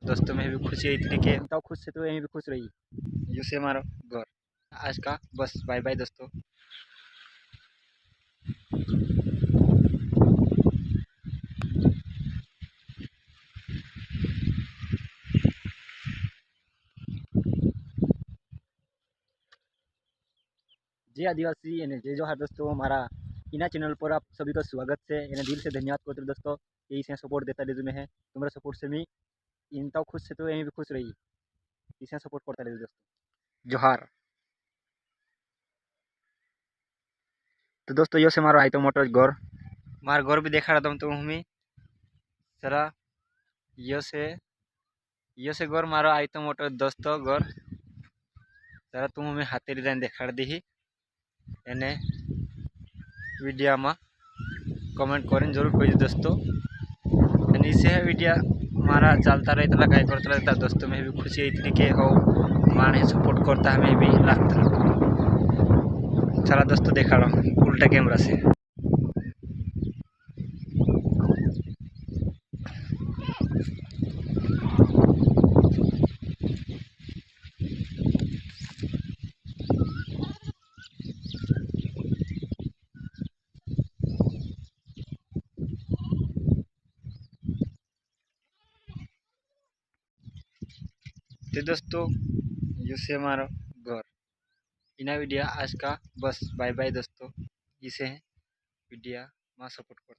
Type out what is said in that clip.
दोस्तों में भी खुशी है इतनी के तो खुश से तो यहीं भी खुश रही यूँ मारो घर आज का बस बाय बाय दोस्तों। जय आदिवासी અને જય જોહાર दोस्तों हमारा इना चैनल पर आप सभी का स्वागत है એને दिल से धन्यवाद करते दोस्तों यही से सपोर्ट देता रहे में है तुम्हारा सपोर्ट से मैं इन तो खुश से तो यहीं भी खुश रही इसे सपोर्ट करता रहे दोस्तों जोहार। तो दोस्तों यो से मारो आई तो मोटो घर मार घर भी देखा रहा तो हमें जरा यो से घर मारो आई तो मोटो दोस्तों घर जरा तुम हमें हाथे डिजाइन देखा दी એને વિડીયામાં कमेंट करें जरूर कोई दोस्तों इसे वीडियो हमारा चलता रहता लगाई करता रहता दोस्तों में भी खुशी है इतनी के हो हमारे सपोर्ट करता हमें भी लगता चला दोस्तों देखा रहा उल्टा कैमरा से। तो दोस्तों ये से हमारा घर इना वीडियो आज का बस बाय बाय दोस्तों इसे वीडियो में सपोर्ट कर।